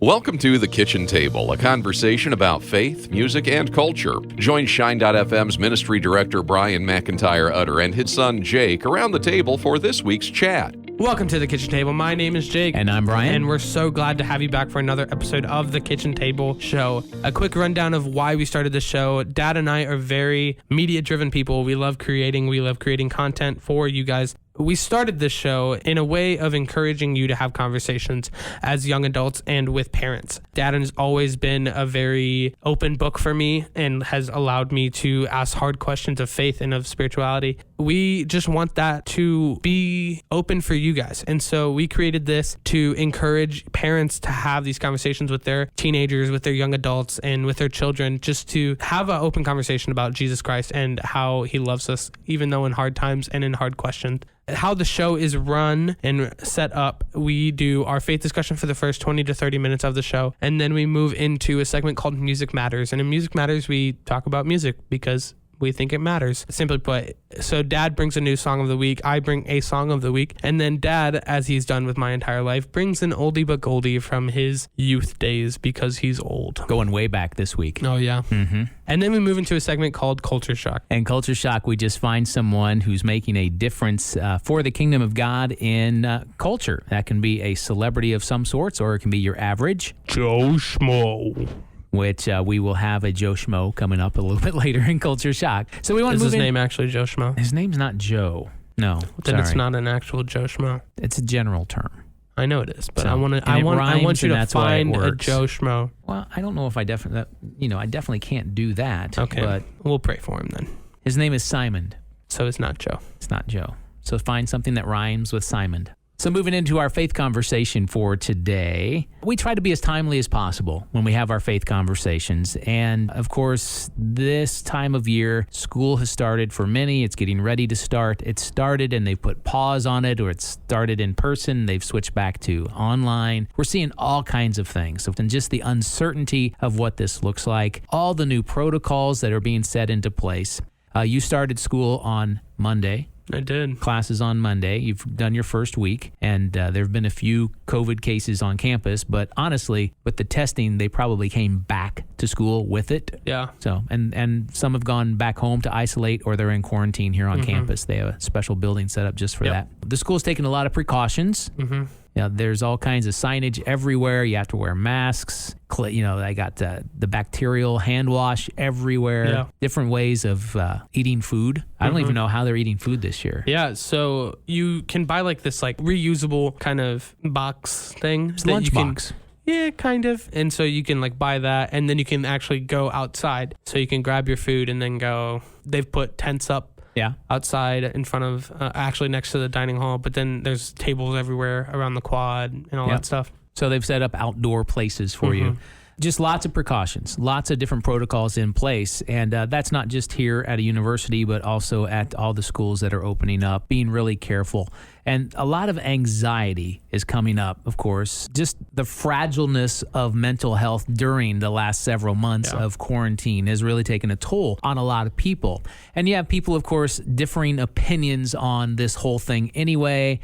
Welcome to The Kitchen Table, a conversation about faith, music, and culture. Join Shine.fm's ministry director Brian McIntyre Utter and his son Jake around the table for this week's chat. Welcome to The Kitchen Table. My name is Jake. And I'm Brian. And we're so glad to have you back for another episode of The Kitchen Table Show. A quick rundown of why we started the show. Dad and I are very media-driven people. We love creating content for you guys. We started this show in a way of encouraging you to have conversations as young adults and with parents. Dad has always been a very open book for me and has allowed me to ask hard questions of faith and of spirituality. We just want that to be open for you guys. And so we created this to encourage parents to have these conversations with their teenagers, with their young adults, and with their children, just to have an open conversation about Jesus Christ and how he loves us, even though in hard times and in hard questions. How the show is run and set up, we do our faith discussion for the first 20 to 30 minutes of the show, and then we move into a segment called Music Matters. And in Music Matters, we talk about music because we think it matters, simply put. So Dad brings a new song of the week, I bring a song of the week, and then Dad, as he's done with my entire life, brings an oldie but goldie from his youth days because he's old. Going way back this week. Oh, yeah. Mm-hmm. And then we move into a segment called Culture Shock. And Culture Shock, we just find someone who's making a difference for the kingdom of God in culture. That can be a celebrity of some sorts, or it can be your average Joe Schmo. Which we will have a Joe Schmo coming up a little bit later in Culture Shock. So we want to move Is his name actually Joe Schmo? His name's not Joe. No, then it's not an actual Joe Schmo. It's a general term. I know it is, but So, I want you to find a Joe Schmo. Well, I don't know if I definitely can't do that. Okay, but we'll pray for him then. His name is Simon. So it's not Joe. It's not Joe. So find something that rhymes with Simon. So moving into our faith conversation for today, we try to be as timely as possible when we have our faith conversations. And of course, this time of year, school has started for many. It's getting ready to start. It started and they've put pause on it, or it started in person. They've switched back to online. We're seeing all kinds of things. And just the uncertainty of what this looks like, all the new protocols that are being set into place. You started school on Monday. I did. Classes on Monday. You've done your first week, and there have been a few COVID cases on campus. But honestly, with the testing, they probably came back to school with it. Yeah. So, and some have gone back home to isolate, or they're in quarantine here on campus. They have a special building set up just for that. The school's taking a lot of precautions. Yeah, there's all kinds of signage everywhere. You have to wear masks. They got the bacterial hand wash everywhere. Yeah. Different ways of eating food. I don't even know how they're eating food this year. Yeah, so you can buy this reusable kind of box thing. It's a lunch box. Yeah, kind of. And so you can buy that, and then you can actually go outside. So you can grab your food and then go. They've put tents up. Yeah, outside in front of, actually next to the dining hall, but then there's tables everywhere around the quad and all that stuff. So they've set up outdoor places for you. Just lots of precautions, lots of different protocols in place. And that's not just here at a university, but also at all the schools that are opening up, being really careful. And a lot of anxiety is coming up, of course. Just the fragileness of mental health during the last several months of quarantine has really taken a toll on a lot of people. And you have people, of course, differing opinions on this whole thing anyway,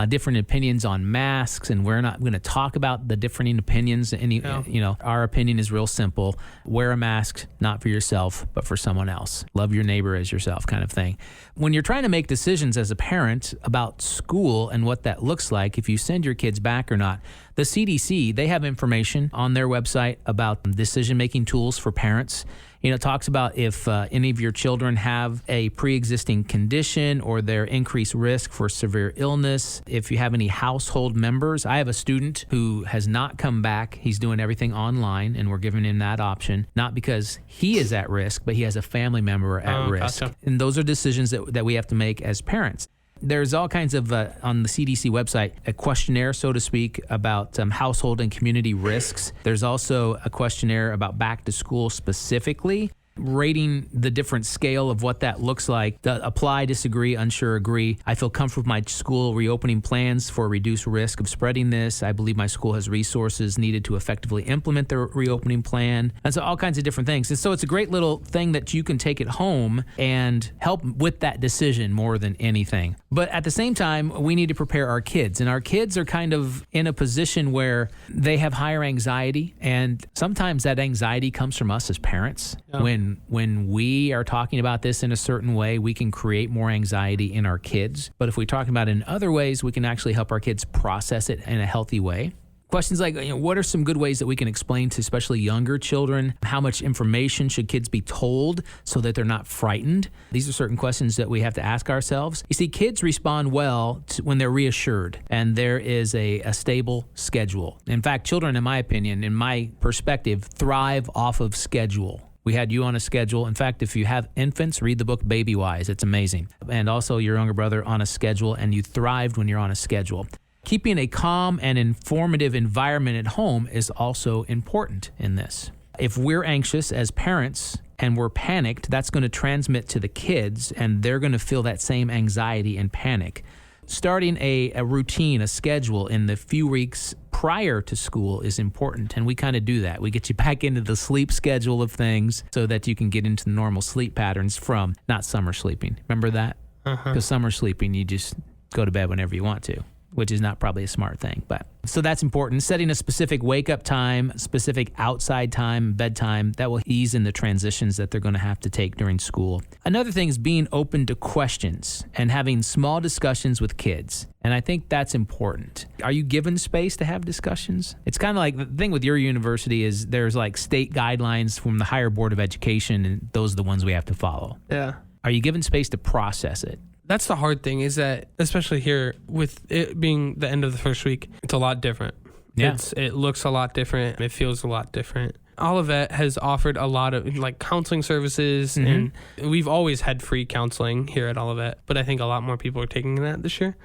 different opinions on masks, and we're not going to talk about the differing opinions. Our opinion is real simple. Wear a mask, not for yourself, but for someone else. Love your neighbor as yourself, kind of thing. When you're trying to make decisions as a parent about school and what that looks like, if you send your kids back or not, the CDC, they have information on their website about decision-making tools for parents. It talks about if any of your children have a pre-existing condition or they're increased risk for severe illness. If you have any household members, I have a student who has not come back. He's doing everything online, and we're giving him that option, not because he is at risk, but he has a family member at risk. Gotcha. And those are decisions that we have to make as parents. There's all kinds of, on the CDC website, a questionnaire, so to speak, about household and community risks. There's also a questionnaire about back to school specifically. rating the different scale of what that looks like. Apply, disagree, unsure, agree. I feel comfortable with my school reopening plans for reduced risk of spreading this. I believe my school has resources needed to effectively implement the reopening plan. And so all kinds of different things. And so it's a great little thing that you can take it home and help with that decision more than anything. But at the same time, we need to prepare our kids. And our kids are kind of in a position where they have higher anxiety. And sometimes that anxiety comes from us as parents. Yeah. When we are talking about this in a certain way, we can create more anxiety in our kids. But if we talk about it in other ways, we can actually help our kids process it in a healthy way. Questions like, what are some good ways that we can explain to especially younger children? How much information should kids be told so that they're not frightened? These are certain questions that we have to ask ourselves. You see, kids respond well when they're reassured and there is a stable schedule. In fact, children, in my opinion, in my perspective, thrive off of schedule. We had you on a schedule. In fact, if you have infants, read the book Baby Wise. It's amazing. And also your younger brother on a schedule, and you thrived when you're on a schedule. Keeping a calm and informative environment at home is also important in this. If we're anxious as parents and we're panicked, that's going to transmit to the kids, and they're going to feel that same anxiety and panic. Starting a routine, a schedule in the few weeks prior to school is important, and we kind of do that. We get you back into the sleep schedule of things so that you can get into normal sleep patterns from not summer sleeping. Remember that? Because summer sleeping, you just go to bed whenever you want to, which is not probably a smart thing. But so that's important. Setting a specific wake-up time, specific outside time, bedtime, that will ease in the transitions that they're going to have to take during school. Another thing is being open to questions and having small discussions with kids. And I think that's important. Are you given space to have discussions? It's kind of like the thing with your university is there's like state guidelines from the higher board of education, and those are the ones we have to follow. Yeah. Are you given space to process it? That's the hard thing, is that, especially here, with it being the end of the first week, it's a lot different. Yeah. It looks a lot different. It feels a lot different. Olivet has offered a lot of like counseling services, and we've always had free counseling here at Olivet, but I think a lot more people are taking that this year.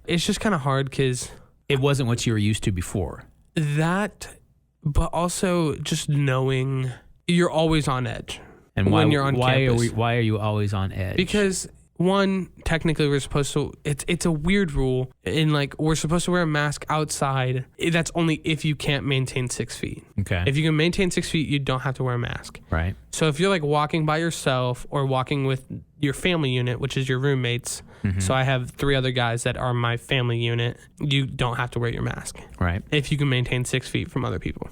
It's just kind of hard because it wasn't what you were used to before. That, but also just knowing you're always on edge. And when you're on campus. Why are you always on edge? Because one, technically we're supposed to, it's a weird rule in like, we're supposed to wear a mask outside. That's only if you can't maintain 6 feet. Okay. If you can maintain 6 feet, you don't have to wear a mask. Right. So if you're like walking by yourself or walking with your family unit, which is your roommates. So I have 3 other guys that are my family unit. You don't have to wear your mask. Right. If you can maintain 6 feet from other people.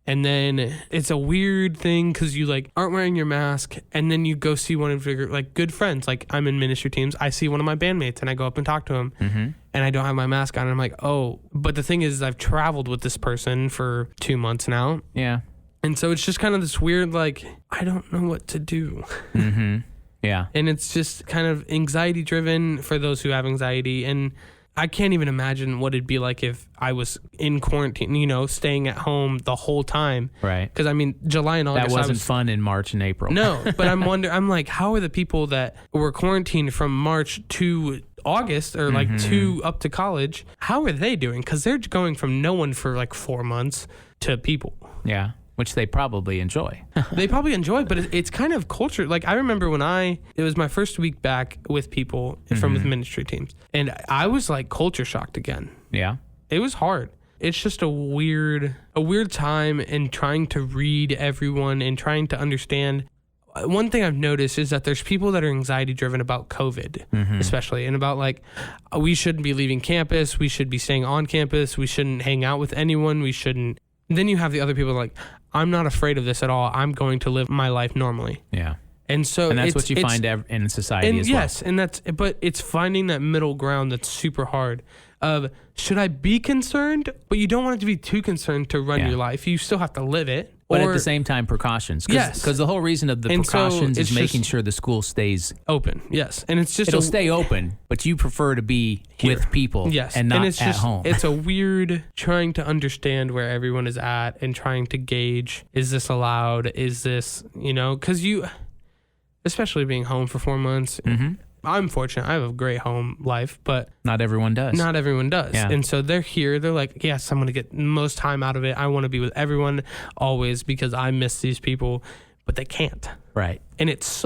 And then it's a weird thing because you like aren't wearing your mask, and then you go see one of your like good friends. Like I'm in ministry teams. I see one of my bandmates and I go up and talk to him. And I don't have my mask on. And I'm like, oh, but the thing is I've traveled with this person for 2 months now. Yeah. And so it's just kind of this weird, like, I don't know what to do. Yeah. And it's just kind of anxiety driven for those who have anxiety. And I can't even imagine what it'd be like if I was in quarantine, you know, staying at home the whole time. Right. Because I mean, July and August. That wasn't fun in March and April. No, but I'm like, how are the people that were quarantined from March to August or like up to college, how are they doing? Because they're going from no one for like 4 months to people. Yeah. Which they probably enjoy. They probably enjoy, but it's kind of culture. Like I remember when it was my first week back with people from with ministry teams, and I was like culture shocked again. Yeah. It was hard. It's just a weird time, and trying to read everyone and trying to understand. One thing I've noticed is that there's people that are anxiety driven about COVID, especially, and about like, we shouldn't be leaving campus. We should be staying on campus. We shouldn't hang out with anyone. We shouldn't. Then you have the other people like, I'm not afraid of this at all. I'm going to live my life normally. Yeah. And that's what you find in society as well. Yes, but it's finding that middle ground that's super hard of, should I be concerned? But you don't want it to be too concerned to run your life. You still have to live it. But at the same time, precautions. Because the whole reason of the precautions is making sure the school stays open. Yes. And it's just it'll stay open, but you prefer to be here with people and not at home. It's a weird trying to understand where everyone is at and trying to gauge, is this allowed? Is this, because especially being home for 4 months, I'm fortunate. I have a great home life, but not everyone does. Yeah. And so they're here. They're like, yes, I'm going to get the most time out of it. I want to be with everyone always because I miss these people. but they can't. Right. And it's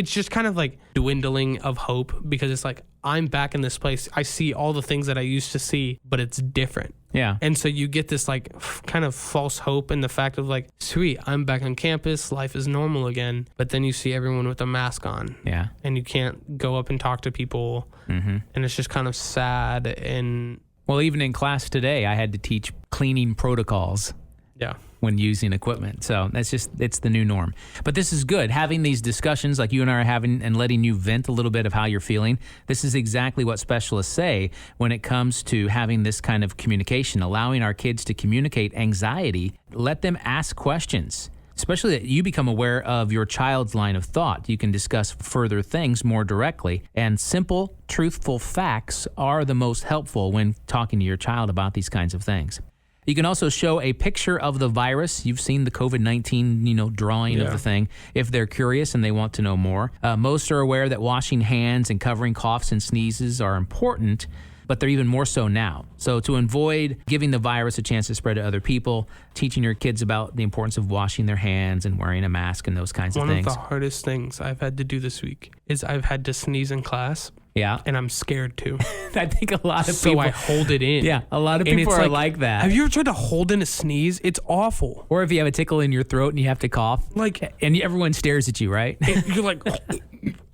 just kind of like dwindling of hope, because it's like, I'm back in this place. I see all the things that I used to see, but it's different. Yeah. And so you get this like kind of false hope in the fact of like, sweet, I'm back on campus, life is normal again. But then you see everyone with a mask on. Yeah. And you can't go up and talk to people. Mm-hmm. And it's just kind of sad. And well, even in class today, I had to teach cleaning protocols. Yeah. When using equipment. So it's the new norm. But this is good. Having these discussions like you and I are having and letting you vent a little bit of how you're feeling. This is exactly what specialists say when it comes to having this kind of communication, allowing our kids to communicate anxiety. Let them ask questions, especially that you become aware of your child's line of thought. You can discuss further things more directly. And simple, truthful facts are the most helpful when talking to your child about these kinds of things. You can also show a picture of the virus. You've seen the COVID-19, drawing of the thing, if they're curious and they want to know more. Most are aware that washing hands and covering coughs and sneezes are important, but they're even more so now. So to avoid giving the virus a chance to spread to other people, teaching your kids about the importance of washing their hands and wearing a mask and those kinds of things. One of the hardest things I've had to do this week is I've had to sneeze in class. Yeah. And I'm scared to. I think a lot of so people... I hold it in. Yeah, a lot of people are like that. Have you ever tried to hold in a sneeze? It's awful. Or if you have a tickle in your throat and you have to cough. And everyone stares at you, right? You're like...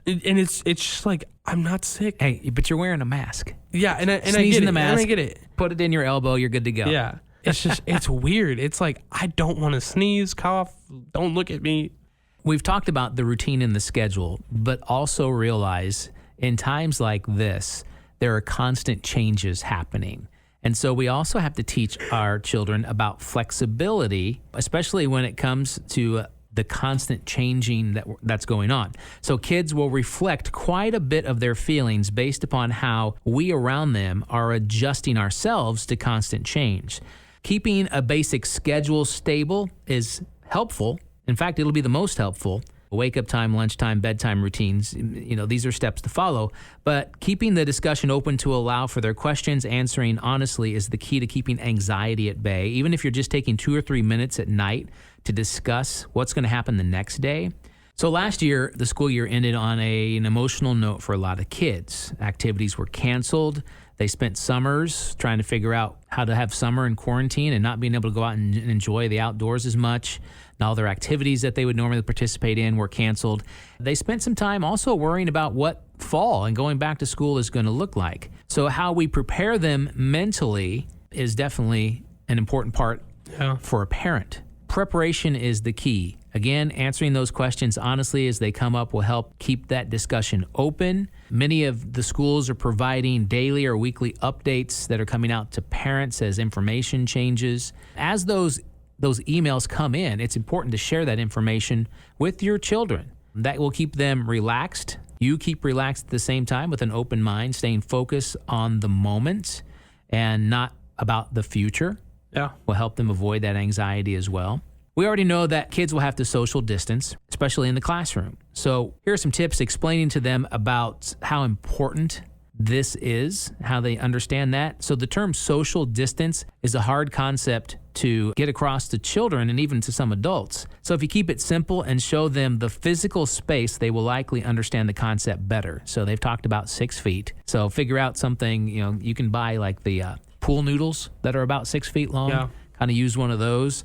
And it's just like, I'm not sick. Hey, but you're wearing a mask. Yeah, and I Sneeze get in it. the mask, and I get it. Put it in your elbow, you're good to go. Yeah. It's just, it's weird. It's like, I don't want to sneeze, cough. Don't look at me. We've talked about the routine and the schedule, but also realize in times like this, there are constant changes happening. And so we also have to teach our children about flexibility, especially when it comes to the constant changing that's going on. So kids will reflect quite a bit of their feelings based upon how we around them are adjusting ourselves to constant change. Keeping a basic schedule stable is helpful. In fact, it'll be the most helpful. Wake-up time, lunchtime, bedtime routines, these are steps to follow. But keeping the discussion open to allow for their questions, answering honestly is the key to keeping anxiety at bay. Even if you're just taking 2 or 3 minutes at night to discuss what's going to happen the next day. So last year, the school year ended on an emotional note for a lot of kids. Activities were canceled. They spent summers trying to figure out how to have summer in quarantine and not being able to go out and enjoy the outdoors as much. And all their activities that they would normally participate in were canceled. They spent some time also worrying about what fall and going back to school is going to look like. So how we prepare them mentally is definitely an important part for a parent. Preparation is the key. Again, answering those questions honestly as they come up will help keep that discussion open. Many of the schools are providing daily or weekly updates that are coming out to parents as information changes. As those emails come in, it's important to share that information with your children. That will keep them relaxed. You keep relaxed at the same time with an open mind, staying focused on the moment and not about the future. Yeah. Will help them avoid that anxiety as well. We already know that kids will have to social distance, especially in the classroom. So here are some tips explaining to them about how important this is, how they understand that. So the term social distance is a hard concept to get across to children and even to some adults. So if you keep it simple and show them the physical space, they will likely understand the concept better. So they've talked about 6 feet. So figure out something, you can buy like the pool noodles that are about 6 feet long. Yeah. Kind of use one of those.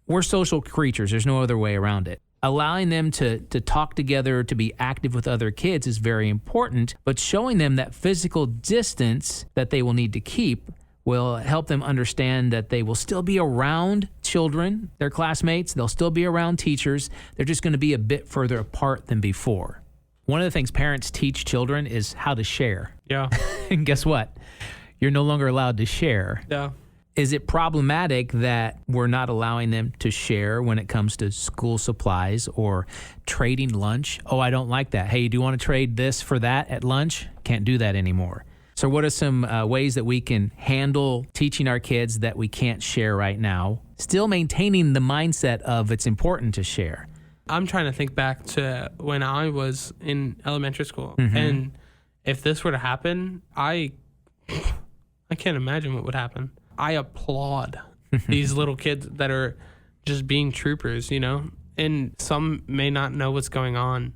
We're social creatures. There's no other way around it. Allowing them to talk together, to be active with other kids is very important, but showing them that physical distance that they will need to keep will help them understand that they will still be around children, their classmates. They'll still be around teachers. They're just going to be a bit further apart than before. One of the things parents teach children is how to share. Yeah. And guess what? You're no longer allowed to share. Yeah. Is it problematic that we're not allowing them to share when it comes to school supplies or trading lunch? Oh, I don't like that. Hey, do you want to trade this for that at lunch? Can't do that anymore. So what are some ways that we can handle teaching our kids that we can't share right now, still maintaining the mindset of it's important to share? I'm trying to think back to when I was in elementary school. Mm-hmm. And if this were to happen, I can't imagine what would happen. I applaud these little kids that are just being troopers, And some may not know what's going on.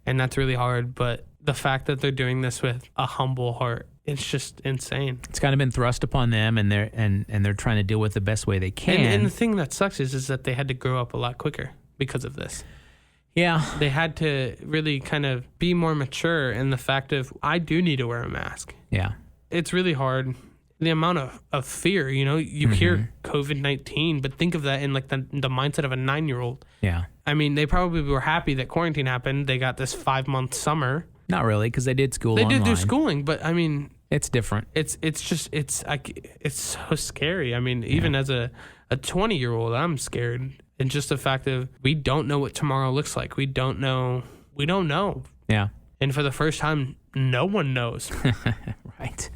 And that's really hard. But the fact that they're doing this with a humble heart, it's just insane. It's kind of been thrust upon them, and they're trying to deal with the best way they can. And the thing that sucks is that they had to grow up a lot quicker because of this. Yeah. They had to really kind of be more mature in the fact of, I do need to wear a mask. Yeah. It's really hard. The amount of fear, you hear COVID-19, but think of that in like the mindset of a 9-year-old. Yeah. I mean, they probably were happy that quarantine happened. They got this 5-month summer. Not really, because they did school online. They did do schooling, but I mean, it's different. It's so scary. I mean, even as a 20-year-old, I'm scared. And just the fact of, we don't know what tomorrow looks like. We don't know. Yeah. And for the first time, no one knows. Right.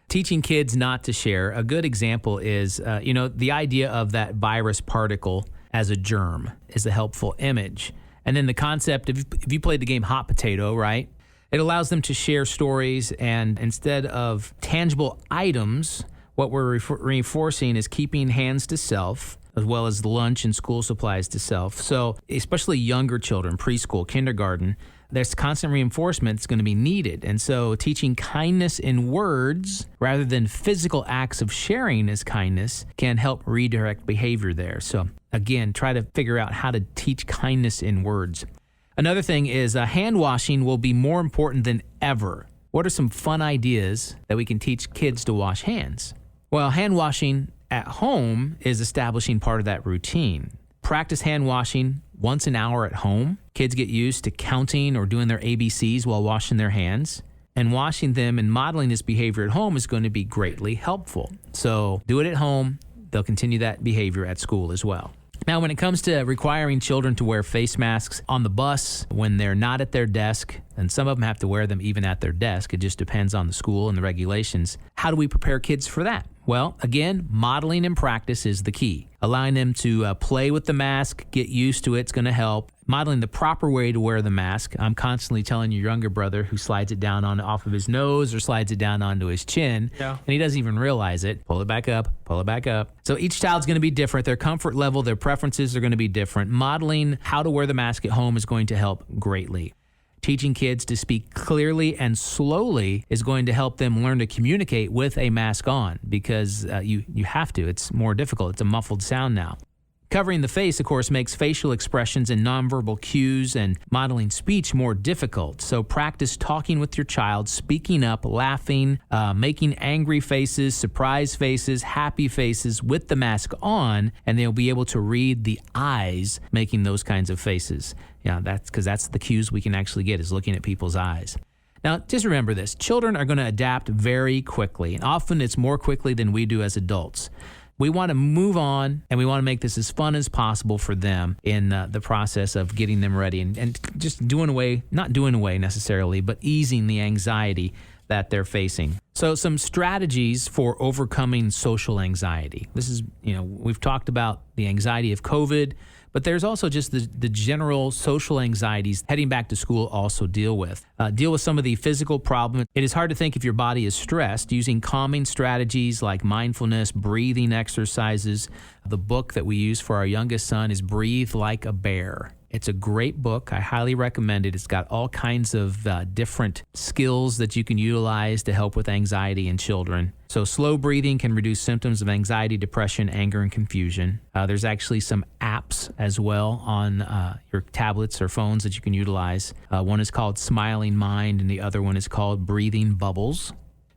Teaching kids not to share. A good example is, the idea of that virus particle as a germ is a helpful image. And then the concept of, if you played the game Hot Potato, right? It allows them to share stories, and instead of tangible items, what we're reinforcing is keeping hands to self, as well as lunch and school supplies to self. So especially younger children, preschool, kindergarten, there's constant reinforcement that's going to be needed. And so teaching kindness in words rather than physical acts of sharing as kindness can help redirect behavior there. So again, try to figure out how to teach kindness in words. Another thing is hand washing will be more important than ever. What are some fun ideas that we can teach kids to wash hands? Well, hand washing at home is establishing part of that routine. Practice hand washing once an hour at home. Kids get used to counting or doing their ABCs while washing their hands. And washing them and modeling this behavior at home is going to be greatly helpful. So do it at home. They'll continue that behavior at school as well. Now, when it comes to requiring children to wear face masks on the bus when they're not at their desk, and some of them have to wear them even at their desk, it just depends on the school and the regulations. How do we prepare kids for that? Well, again, modeling and practice is the key. Allowing them to play with the mask, get used to it's going to help. Modeling the proper way to wear the mask. I'm constantly telling your younger brother who slides it down off of his nose or slides it down onto his chin, and he doesn't even realize it. Pull it back up, pull it back up. So each child's going to be different. Their comfort level, their preferences are going to be different. Modeling how to wear the mask at home is going to help greatly. Teaching kids to speak clearly and slowly is going to help them learn to communicate with a mask on, because you have to. It's more difficult. It's a muffled sound now. Covering the face, of course, makes facial expressions and nonverbal cues and modeling speech more difficult. So practice talking with your child, speaking up, laughing, making angry faces, surprise faces, happy faces with the mask on, and they'll be able to read the eyes making those kinds of faces. Yeah, that's because that's the cues we can actually get, is looking at people's eyes. Now, just remember this. Children are going to adapt very quickly, and often it's more quickly than we do as adults. We want to move on, and we want to make this as fun as possible for them in the process of getting them ready and just not doing away necessarily, but easing the anxiety that they're facing. So some strategies for overcoming social anxiety. This is, we've talked about the anxiety of COVID, but there's also just the general social anxieties heading back to school also deal with. Deal with some of the physical problems. It is hard to think if your body is stressed. Using calming strategies like mindfulness, breathing exercises. The book that we use for our youngest son is Breathe Like a Bear. It's a great book. I highly recommend it. It's got all kinds of different skills that you can utilize to help with anxiety in children. So slow breathing can reduce symptoms of anxiety, depression, anger, and confusion. There's actually some apps as well on your tablets or phones that you can utilize. One is called Smiling Mind, and the other one is called Breathing Bubbles.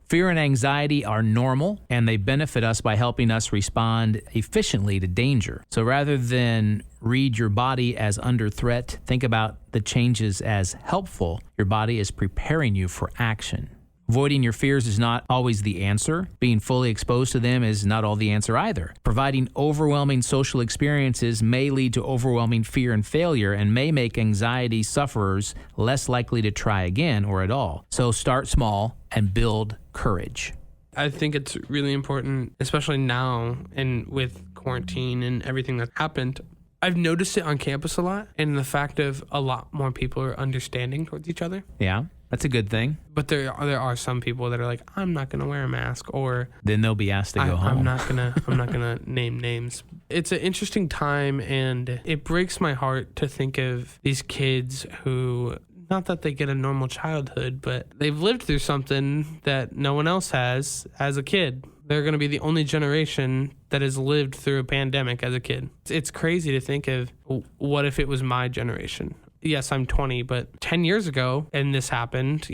Fear and anxiety are normal, and they benefit us by helping us respond efficiently to danger. So rather than read your body as under threat, think about the changes as helpful. Your body is preparing you for action. Avoiding your fears is not always the answer. Being fully exposed to them is not all the answer either. Providing overwhelming social experiences may lead to overwhelming fear and failure, and may make anxiety sufferers less likely to try again or at all. So start small and build courage. I think it's really important, especially now and with quarantine and everything that's happened. I've noticed it on campus a lot, and the fact of a lot more people are understanding towards each other. Yeah. That's a good thing. But there are some people that are like, I'm not gonna wear a mask, or Then they'll be asked to go home. I'm not gonna name names. It's an interesting time, and it breaks my heart to think of these kids who, not that they get a normal childhood, but they've lived through something that no one else has as a kid. They're going to be the only generation that has lived through a pandemic as a kid. It's crazy to think of, what if it was my generation? Yes, I'm 20, but 10 years ago, and this happened,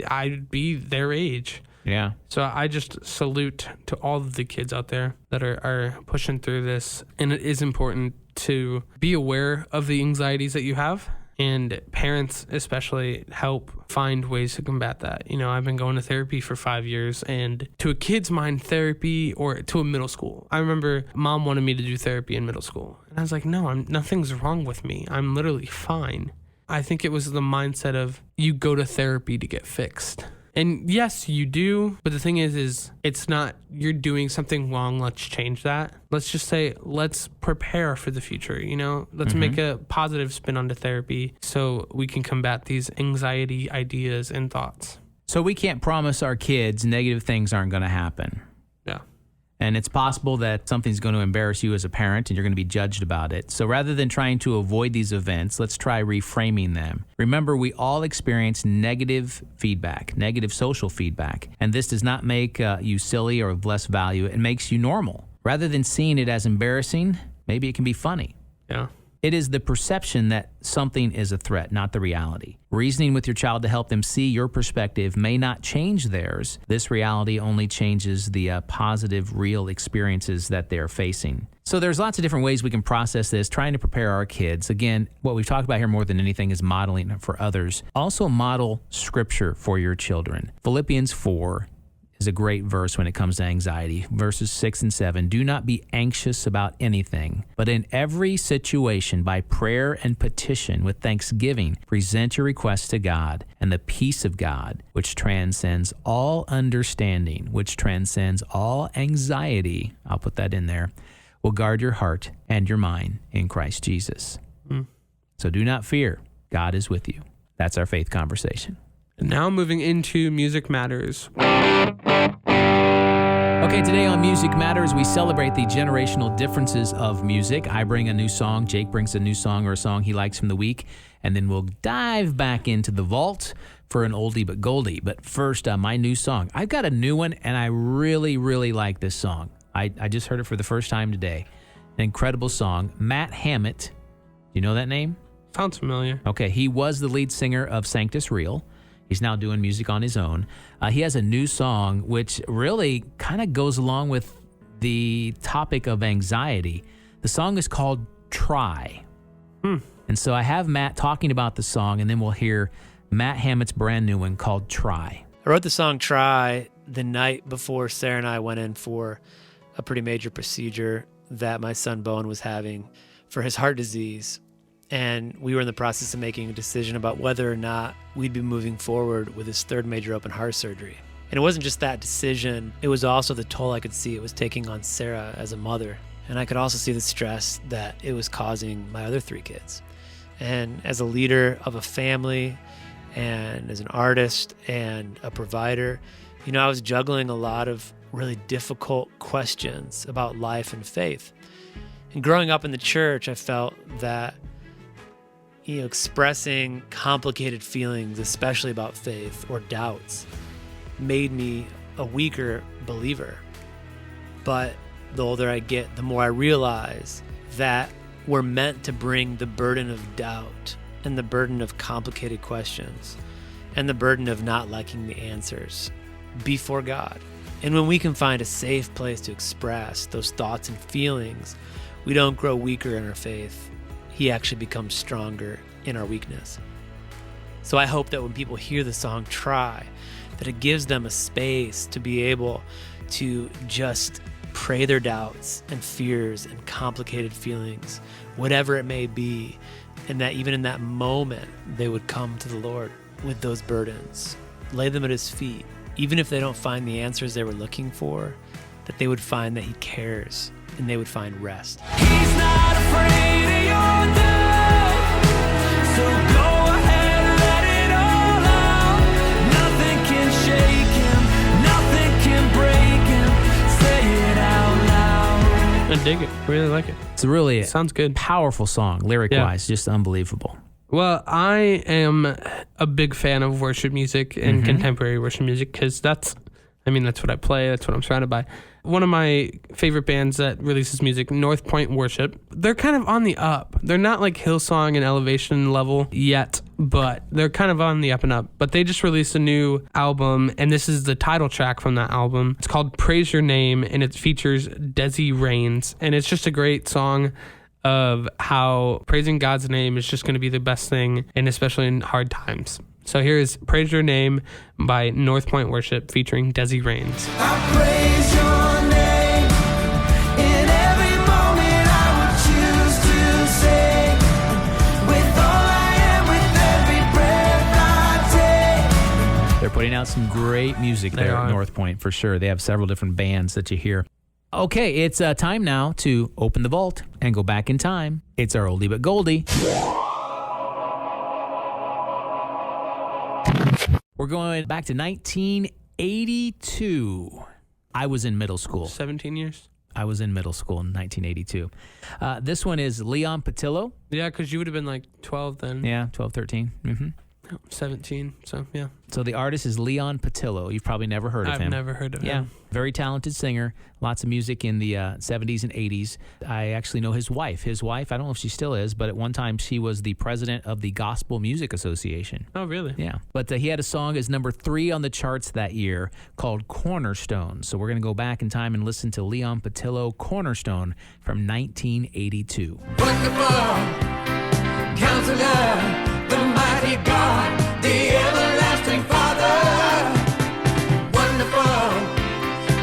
I'd be their age. Yeah. So I just salute to all of the kids out there that are pushing through this. And it is important to be aware of the anxieties that you have. And parents especially help find ways to combat that. I've been going to therapy for 5 years, and to a kid's mind, therapy, or to a middle school. I remember mom wanted me to do therapy in middle school. And I was like, no, nothing's wrong with me. I'm literally fine. I think it was the mindset of, you go to therapy to get fixed. And yes, you do. But the thing is it's not, you're doing something wrong, let's change that. Let's just say, let's prepare for the future, Let's make a positive spin onto therapy so we can combat these anxiety ideas and thoughts. So we can't promise our kids negative things aren't going to happen. Yeah. And it's possible that something's going to embarrass you as a parent and you're going to be judged about it. So rather than trying to avoid these events, let's try reframing them. Remember, we all experience negative feedback, negative social feedback. And this does not make you silly or of less value. It makes you normal. Rather than seeing it as embarrassing, maybe it can be funny. Yeah. It is the perception that something is a threat, not the reality. Reasoning with your child to help them see your perspective may not change theirs. This reality only changes the positive, real experiences that they're facing. So there's lots of different ways we can process this, trying to prepare our kids. Again, what we've talked about here more than anything is modeling it for others. Also model scripture for your children. Philippians 4 is a great verse when it comes to anxiety. Verses 6 and 7, do not be anxious about anything, but in every situation, by prayer and petition with thanksgiving, present your requests to God, and the peace of God, which transcends all understanding, which transcends all anxiety, I'll put that in there, will guard your heart and your mind in Christ Jesus. So do not fear. God is with you. That's our faith conversation. Now moving into Music Matters. Okay, today on Music Matters, we celebrate the generational differences of music. I bring a new song, Jake brings a new song or a song he likes from the week, and then we'll dive back into the vault for an oldie but goldie. But first, my new song. I've got a new one, and I really, really like this song. I just heard it for the first time today. An incredible song. Matt Hammett, do you know that name? Sounds familiar. Okay, he was the lead singer of Sanctus Real. He's now doing music on his own. He has a new song which really kind of goes along with the topic of anxiety. The song is called Try. And so I have Matt talking about the song, and then we'll hear Matt Hammett's brand new one called Try. I wrote the song Try the night before Sarah and I went in for a pretty major procedure that my son Bowen was having for his heart disease. And we were in the process of making a decision about whether or not we'd be moving forward with his third major open heart surgery. And it wasn't just that decision, it was also the toll I could see it was taking on Sarah as a mother. And I could also see the stress that it was causing my other 3 kids. And as a leader of a family, and as an artist and a provider, I was juggling a lot of really difficult questions about life and faith. And growing up in the church, I felt that expressing complicated feelings, especially about faith or doubts, made me a weaker believer. But the older I get, the more I realize that we're meant to bring the burden of doubt and the burden of complicated questions and the burden of not liking the answers before God. And when we can find a safe place to express those thoughts and feelings, we don't grow weaker in our faith. He actually becomes stronger in our weakness. So I hope that when people hear the song Try, that it gives them a space to be able to just pray their doubts and fears and complicated feelings, whatever it may be, and that even in that moment, they would come to the Lord with those burdens, lay them at his feet. Even if they don't find the answers they were looking for, that they would find that he cares and they would find rest. He's not afraid of your love, so go ahead and let it all out. dig it. Really like it. It's a really Sounds good. powerful song, lyric-wise, just unbelievable. Well, I am a big fan of worship music and contemporary worship music because that's what I play. That's what I'm surrounded by. One of my favorite bands that releases music, North Point Worship, they're kind of on the up. They're not like Hillsong and Elevation level yet, but they're kind of on the up and up. But they just released a new album, and this is the title track from that album. It's called Praise Your Name, and it features Desi Raines. And it's just a great song of how praising God's name is just going to be the best thing, and especially in hard times. So here is Praise Your Name by North Point Worship featuring Desi Raines. I praise your name in every moment I would choose to sing. With all I am, with every breath I take. They're putting out some great music there at North Point for sure. They have several different bands that you hear. Okay, it's time now to open the vault and go back in time. It's our oldie but goldie. We're going back to 1982. I was in middle school. 17 years? I was in middle school in 1982. This one is Leon Patillo. Yeah, because you would have been like 12 then. Yeah, 12, 13. 17, so yeah. So the artist is Leon Patillo. You've probably never heard of him. I've never heard of him. Yeah, very talented singer. Lots of music in the 70s and 80s. I actually know his wife. His wife, I don't know if she still is, but at one time she was the president of the Gospel Music Association. Oh, really? Yeah. But he had a song as number 3 on the charts that year called Cornerstone. So we're going to go back in time and listen to Leon Patillo, Cornerstone, from 1982. Wonderful Counselor, the mighty God, the everlasting Father. Wonderful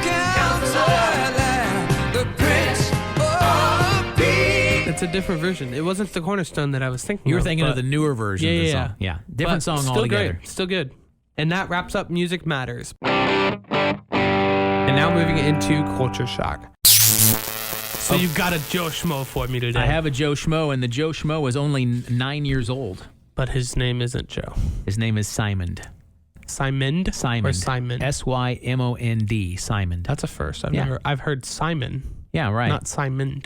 Counselor, the Prince of Peace. It's a different version. It wasn't the Cornerstone that I was thinking of. You were thinking but- of the newer version of the song. Yeah. Different But song still altogether. Great. Still good. And that wraps up Music Matters. And now moving into Culture Shock. So you've got a Joe Schmo for me today. I have a Joe Schmo, and the Joe Schmo is only 9 years old. But his name isn't Joe. His name is Simon. Simon? Simon. Or Simon? Simond. Simon. That's a first. Yeah. I've heard Simon, Yeah, right. not Simon.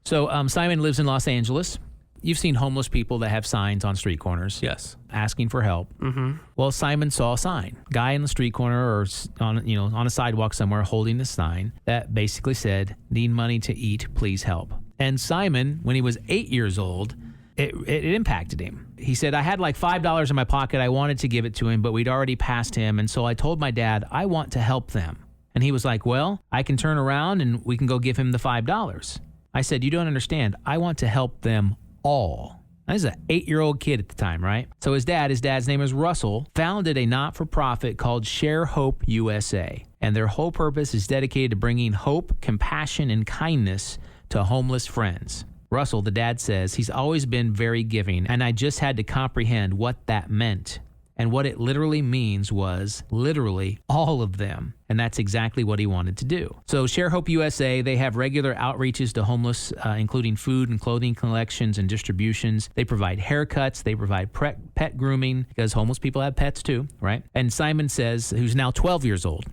So Simon lives in Los Angeles. You've seen homeless people that have signs on street corners. Yes. Asking for help. Mm-hmm. Well, Simon saw a sign. Guy in the street corner or on a sidewalk somewhere holding a sign that basically said, "Need money to eat, please help." And Simon, when he was 8 years old, it impacted him. He said, "I had like $5 in my pocket. I wanted to give it to him, but we'd already passed him. And so I told my dad, I want to help them." And he was like, "Well, I can turn around and we can go give him the $5. I said, "You don't understand. I want to help them all." Now, this is an 8-year-old kid at the time, right? So his dad's name is Russell, founded a not-for-profit called Share Hope USA. And their whole purpose is dedicated to bringing hope, compassion, and kindness to homeless friends. Russell, the dad, says he's always been very giving, and I just had to comprehend what that meant. And what it literally means was literally all of them. And that's exactly what he wanted to do. So Share Hope USA, they have regular outreaches to homeless, including food and clothing collections and distributions. They provide haircuts. They provide pet grooming because homeless people have pets too, right? And Simon says, who's now 12 years old,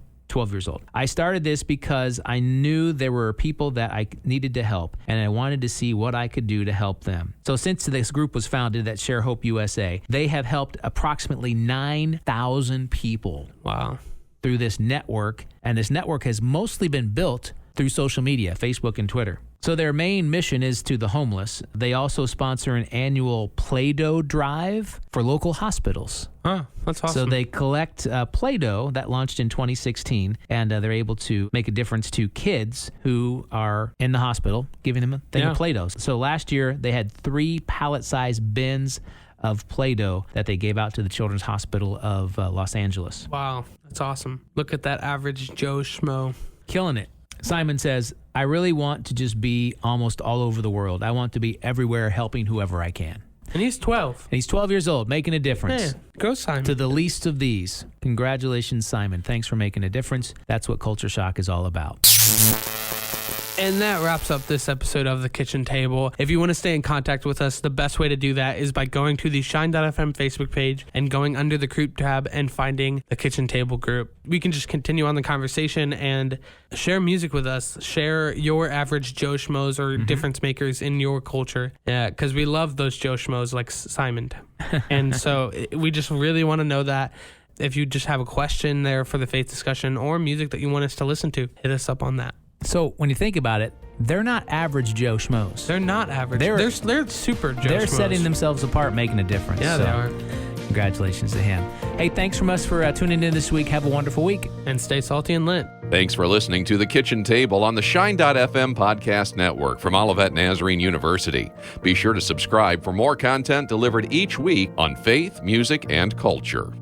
"I started this because I knew there were people that I needed to help, and I wanted to see what I could do to help them." So since this group was founded at Share Hope USA, they have helped approximately 9,000 people. Wow. Through this network, and this network has mostly been built through social media, Facebook and Twitter. So their main mission is to the homeless. They also sponsor an annual Play-Doh drive for local hospitals. Oh, that's awesome. So they collect Play-Doh that launched in 2016, and they're able to make a difference to kids who are in the hospital, giving them a thing of Play-Doh. So last year, they had 3 pallet-sized bins of Play-Doh that they gave out to the Children's Hospital of Los Angeles. Wow, that's awesome. Look at that average Joe Schmo. Killing it. Simon says, "I really want to just be almost all over the world. I want to be everywhere helping whoever I can." And he's 12. And he's 12 years old, making a difference. Man, go Simon. To the least of these. Congratulations, Simon. Thanks for making a difference. That's what Culture Shock is all about. And that wraps up this episode of The Kitchen Table. If you want to stay in contact with us, the best way to do that is by going to the Shine.fm Facebook page and going under the group tab and finding the Kitchen Table group. We can just continue on the conversation and share music with us. Share your average Joe Schmoes or difference makers in your culture. Yeah, because we love those Joe Schmoes like Simon. And so we just really want to know that. If you just have a question there for the faith discussion or music that you want us to listen to, hit us up on that. So when you think about it, they're not average Joe Schmoes. They're not average. They're super Joe They're Schmoes. setting themselves apart, making a difference. Yeah, so, they are. Congratulations to him. Hey, thanks from us for tuning in this week. Have a wonderful week. And stay salty and lit. Thanks for listening to The Kitchen Table on the Shine.fm podcast network from Olivet Nazarene University. Be sure to subscribe for more content delivered each week on faith, music, and culture.